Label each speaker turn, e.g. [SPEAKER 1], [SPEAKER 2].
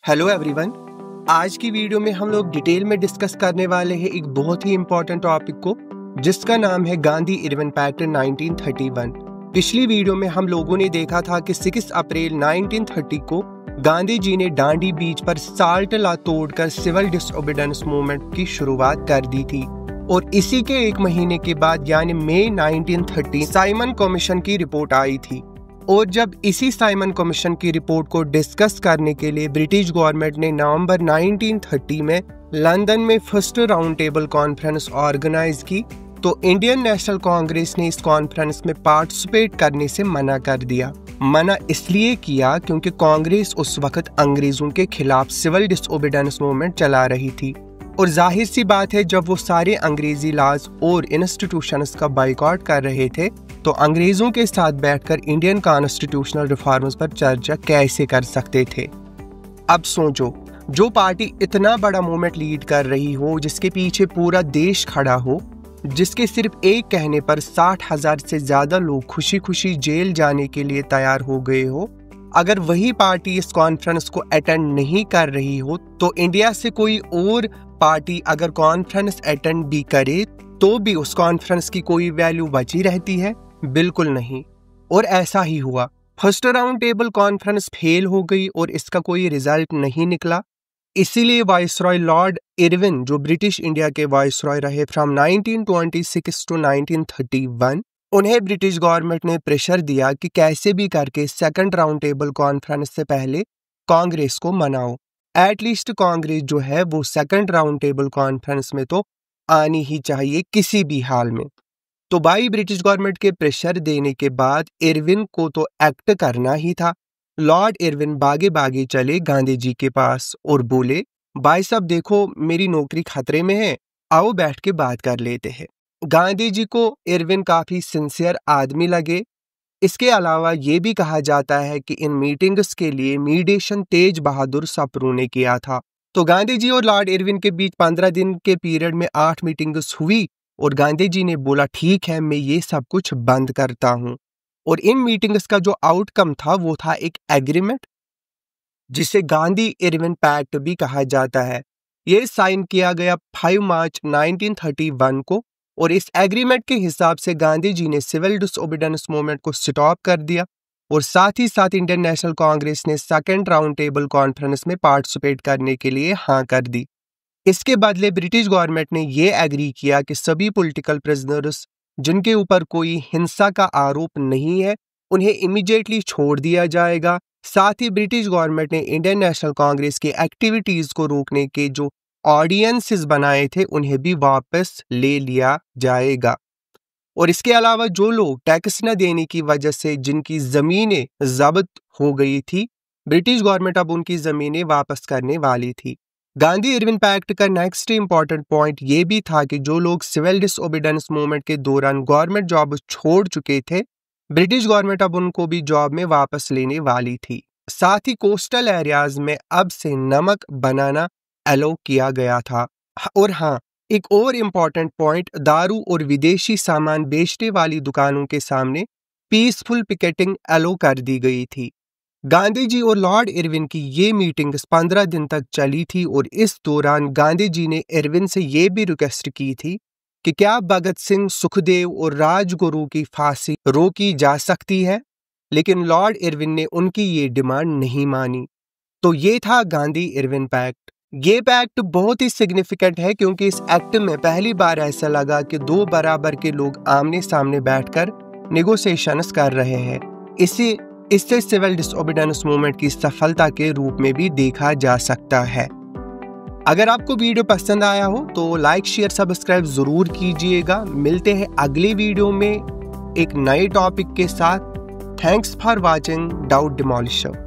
[SPEAKER 1] Hello everyone. आज की video में हम लोग डिटेल में डिस्कस करने वाले हैं एक बहुत ही इम्पोर्टेंट टॉपिक को, जिसका नाम है गांधी इरविन पैक्ट 1931। पिछली वीडियो में हम लोगों ने देखा था कि 6 अप्रैल 1930 को गांधी जी ने डांडी बीच पर साल्ट लॉ तोड़कर सिविल डिसओबीडियंस मूवमेंट की शुरुआत कर दी थी और इसी के एक महीने के बाद यानी मई 1930 साइमन कमीशन की रिपोर्ट आई थी। और जब इसी साइमन कमीशन की रिपोर्ट को डिस्कस करने के लिए ब्रिटिश गवर्नमेंट ने नवंबर 1930 में लंदन में first round table conference organise की, तो इंडियन नेशनल कांग्रेस ने इस कॉन्फ्रेंस में पार्टिसिपेट करने से मना कर दिया। मना इसलिए किया क्योंकि कांग्रेस उस वक्त अंग्रेजों के खिलाफ सिविल डिसओबीडियंस मूवमेंट चला रही थी और जाहिर सी बात है, जब वो सारे अंग्रेजी लॉज और इंस्टीट्यूशंस का बाइकआउट कर रहे थे तो अंग्रेजों के साथ बैठकर इंडियन कॉन्स्टिट्यूशनल रिफॉर्म्स पर चर्चा कैसे कर सकते थे। अब सोचो, जो पार्टी इतना बड़ा मूवमेंट लीड कर रही हो, जिसके पीछे पूरा देश खड़ा हो, जिसके सिर्फ एक कहने पर 60,000 से ज्यादा लोग खुशी खुशी जेल जाने के लिए तैयार हो गए हो, अगर वही पार्टी इस कॉन्फ्रेंस को अटेंड नहीं कर रही हो तो इंडिया से कोई और पार्टी अगर कॉन्फ्रेंस अटेंड भी करे तो भी उस कॉन्फ्रेंस की कोई वैल्यू बची रहती है? बिल्कुल नहीं। और ऐसा ही हुआ। First round table conference fail हो गई और इसका कोई रिजल्ट नहीं निकला। इसीलिए वाइसरॉय लॉर्ड इरविन, जो ब्रिटिश इंडिया के वाइसरॉय रहे फ्रॉम 1926 टू 1931, उन्हें ब्रिटिश गवर्नमेंट ने प्रेशर दिया कि कैसे भी करके सेकंड राउंड टेबल कॉन्फ्रेंस से पहले कांग्रेस को मनाओ। एटलीस्ट कांग्रेस जो है वो सेकंड राउंड टेबल कॉन्फ्रेंस में तो आनी ही चाहिए किसी भी हाल में। तो भाई, ब्रिटिश गवर्नमेंट के प्रेशर देने के बाद इरविन को तो एक्ट करना ही था। लॉर्ड इरविन भागे भागे चले गांधी जी के पास और बोले, भाई साहब देखो, मेरी नौकरी खतरे में है, आओ बैठ के बात कर लेते हैं। गांधी जी को इरविन काफी सिंसियर आदमी लगे। इसके अलावा ये भी कहा जाता है कि इन मीटिंग्स के लिए मीडिएशन तेज बहादुर सप्रू ने किया था। तो गांधी जी और लॉर्ड इरविन के बीच 15 दिन के पीरियड में 8 मीटिंग्स हुई और गांधी जी ने बोला, ठीक है, मैं ये सब कुछ बंद करता हूं। और इन मीटिंग्स का जो आउटकम था वो था एक एग्रीमेंट, जिसे गांधी इरविन पैक्ट भी कहा जाता है। ये साइन किया गया 5 मार्च 1931 को और इस एग्रीमेंट के हिसाब से गांधी जी ने सिविल डिसओबीडियंस मूवमेंट को स्टॉप कर दिया और साथ ही साथ इंडियन नेशनल कांग्रेस ने सेकंड राउंड टेबल कॉन्फ्रेंस में पार्टिसिपेट करने के लिए हाँ कर दी। इसके बदले ब्रिटिश गवर्नमेंट ने यह एग्री किया कि सभी पॉलिटिकल प्रिजनर्स जिनके ऊपर कोई हिंसा का आरोप नहीं है, उन्हें इमीडिएटली छोड़ दिया जाएगा। साथ ही ब्रिटिश गवर्नमेंट ने इंडियन नेशनल कांग्रेस की एक्टिविटीज को रोकने के जो ऑर्डिनेंसेस बनाए थे उन्हें भी वापस ले लिया जाएगा। और इसके अलावा जो लोग टैक्स न देने की वजह से जिनकी जमीनें जब्त हो गई थी, ब्रिटिश गवर्नमेंट अब उनकी जमीनें वापस करने वाली थी। गांधी इरविन पैक्ट का नेक्स्ट इंपॉर्टेंट पॉइंट ये भी था कि जो लोग सिविल डिसओबीडियंस मूवमेंट के दौरान गवर्नमेंट जॉब छोड़ चुके थे, ब्रिटिश गवर्नमेंट अब उनको भी जॉब में वापस लेने वाली थी। साथ ही कोस्टल एरियाज में अब से नमक बनाना अलाउ किया गया था। और हाँ, एक और इम्पॉर्टेंट पॉइंट, दारू और विदेशी सामान बेचने वाली दुकानों के सामने पीसफुल पिकेटिंग अलाउ कर दी गई थी। गांधी जी और लॉर्ड इरविन की ये मीटिंग 15 दिन तक चली थी और इस दौरान गांधी जी ने इरविन से ये भी रिक्वेस्ट की थी कि क्या भगत सिंह, सुखदेव और राजगुरु की फांसी रोकी जा सकती है, लेकिन लॉर्ड इरविन ने उनकी ये डिमांड नहीं मानी। तो ये था गांधी इरविन पैक्ट। ये पैक्ट बहुत ही सिग्निफिकेंट है क्योंकि इस एक्ट में पहली बार ऐसा लगा कि दो बराबर के लोग आमने सामने बैठकर नेगोशिएशंस कर रहे हैं। इससे सिविल डिसओबीडियंस मूवमेंट की सफलता के रूप में भी देखा जा सकता है। अगर आपको वीडियो पसंद आया हो तो लाइक, शेयर, सब्सक्राइब जरूर कीजिएगा। मिलते हैं अगले वीडियो में एक नए टॉपिक के साथ। Thanks for watching doubt डिमोलिशर।